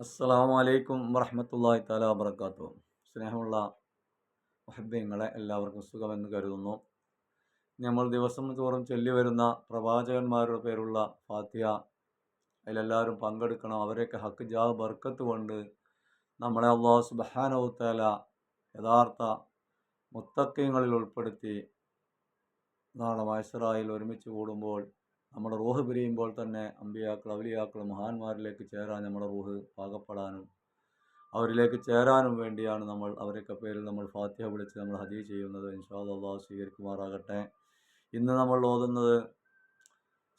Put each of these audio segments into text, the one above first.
അസ്സലാമു അലൈക്കും വറഹ്മത്തുള്ളാഹി തആല വബറകാതുഹു. സ്നേഹമുള്ള മുഹബ്ബീങ്ങളെ, എല്ലാവർക്കും സുഖമെന്ന് കരുതുന്നു. നമ്മൾ ദിവസം തോറും ചൊല്ലി വരുന്ന പ്രവാചകന്മാരുടെ പേരുള്ള ഫാത്തിഹ അതിലെല്ലാവരും പങ്കെടുക്കണം. അവരെയൊക്കെ ഹക്ക് ജാഹ് ബർക്കത്ത് കൊണ്ട് നമ്മളെ അല്ലാഹു സുബ്ഹാനഹു വ തആല യഥാർത്ഥ മുത്തഖീങ്ങളിൽ ഉൾപ്പെടുത്തി നാളെ മഹ്ശറായിൽ ഒരുമിച്ച് കൂടുമ്പോൾ നമ്മുടെ റൂഹ് പിരിയുമ്പോൾ തന്നെ അമ്പിയാക്കൾ, ഔലിയാക്കൾ, മഹാന്മാരിലേക്ക് ചേരാൻ നമ്മുടെ റൂഹ് പാകപ്പെടാനും അവരിലേക്ക് ചേരാനും വേണ്ടിയാണ് അവരൊക്കെ പേരിൽ നമ്മൾ ഫാത്തിഹ വിളിച്ച് നമ്മൾ ഹദീ ചെയ്യുന്നത്. ഇൻഷാ അല്ലാഹ് സ്വീകരിക്കുമാറാകട്ടെ. ഇന്ന് നമ്മൾ ഓതുന്നത്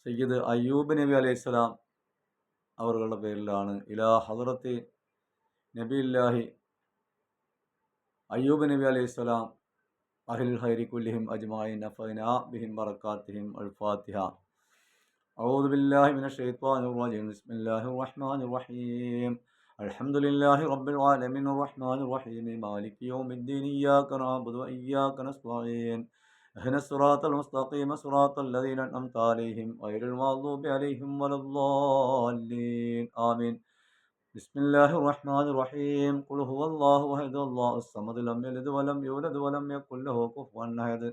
സയ്യിദ് അയ്യൂബ് നബി അലൈഹിസ്സലാം അവരുടെ പേരിലാണ്. ഇലാ ഹദ്റത്തി നബിയില്ലാഹി അയ്യൂബ് നബി അലൈഹിസ്സലാം അഹ്ലുൽ ഖൈരി കുല്ലിഹിം അജ്മഈൻ നഫഅനാ ബിഹിം ബറകാതിഹിം അൽ ഫാത്തിഹ. അഊദു ബില്ലാഹി മിനശ് ശൈത്വാനിർ റജീം. ബിസ്മില്ലാഹിർ റഹ്മാനിർ റഹീം. അൽഹംദുലില്ലാഹി റബ്ബിൽ ആലമീൻ റഹ്മാനിർ റഹീം മാലികി യൗമിദ്ദീൻ ഇയ്യാക നഅ്ബുദു വ ഇയ്യാക നസ്തഈൻ ഇഹ്ദിനസ് സിറാത്തൽ മുസ്തഖീം സിറാത്തൽ ലദീന അൻഅംത അലൈഹിം ഗൈറിൽ മഗ്ദൂബി അലൈഹിം വലദ്ദാല്ലീൻ. ആമീൻ. ബിസ്മില്ലാഹിർ റഹ്മാനിർ റഹീം. ഖുൽ ഹുവല്ലാഹു അഹദ് അല്ലാഹുസ് സമദ് ലം യലിദ് വലം യൂലദ് വലം യകുൽ ലഹു കുഫുവൻ അഹദ്.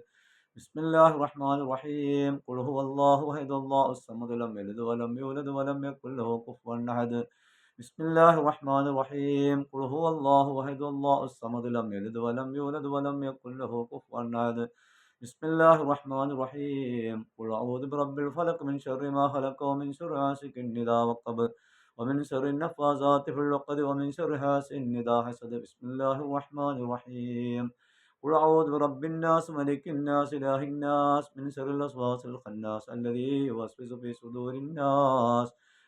ബിസ്മില്ലാഹിർ റഹ്മാനിർ റഹീം. ഖുൽ ഹുവല്ലാഹു അഹദ് അല്ലാഹുസ് സമദ് ലം യലിദ് വലം യൂലദ് വലം യകുൽ ലഹു കുഫുവൻ അഹദ്. ബിസ്മില്ലാഹിർ റഹ്മാനിർ റഹീം. ഖുൽ ഹുവല്ലാഹു അഹദ് അല്ലാഹുസ് സമദ് ലം യലിദ് വലം യൂലദ് വലം യകുൽ ലഹു കുഫുവൻ അഹദ്. ബിസ്മില്ലാഹിർ റഹ്മാനിർ റഹീം. ഖുൽ അഊദു ബിറബ്ബിൽ ഫലഖ് മിൻ ശർരി മാ ഖലഖ വമിൻ ശർരി ഗാസിഖിൻ ഇദാ വഖബ ومن شر النفاثات في العقد ومن شر حاسد إذا حسد. بسم الله الرحمن الرحيم. قل أعوذ برب الناس ملك الناس إله الناس من شر الوسواس الخناس الذي يوسوس في صدور الناس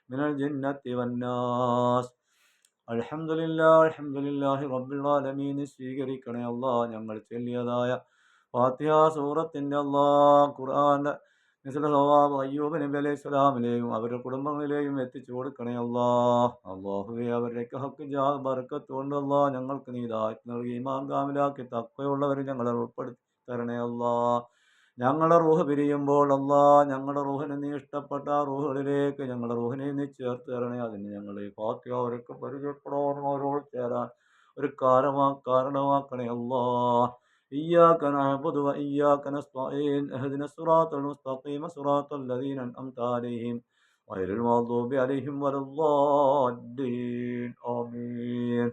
من الجنة والناس. അൽഹംദുലില്ലാഹി റബ്ബിൽ ആലമീൻ. സ്വീകരിക്കണേ അല്ലാഹ് ഞങ്ങൾ ചൊല്ലിയതായ ഫാത്തിഹ സൂറത്തിൻ്റെ ഖുർആന്റെ അയ്യൂബ് നബി അലൈഹി സ്വലാമിലെയും അവരുടെ കുടുംബങ്ങളിലെയും എത്തിച്ചു കൊടുക്കണേ അല്ലാഹുവേ. അവരുടെയൊക്കെ ഹക്ക് ജാഹ് ബർക്കത്ത് കൊണ്ട് ഞങ്ങൾക്ക് നീ ഹിദായത്ത് നൽകി ഈമാൻ കാമിലാക്കി തഖ്വയുള്ളവരെ ഞങ്ങളെ ഉൾപ്പെടുത്തി തരണേ ഞങ്ങളുടെ റൂഹ് പിരിയുമ്പോൾ ഞങ്ങളുടെ റൂഹിനെ നീ ഇഷ്ടപ്പെട്ട റൂഹുകളിലേക്ക് ഞങ്ങളുടെ റൂഹിനെ നീ ചേർത്ത് തരണേ. അതിന് ഞങ്ങൾ ഈ ഫാത്തിഹ അവരൊക്കെ പരിചയപ്പെടാനും അവരോട് ചേരാൻ ഒരു കാരണമാക്കണേ إياك نعبد وإياك نستعين اهدنا الصراط المستقيم صراط الذين أنعمت عليهم غير المغضوب عليهم ولا الضالين. آمين.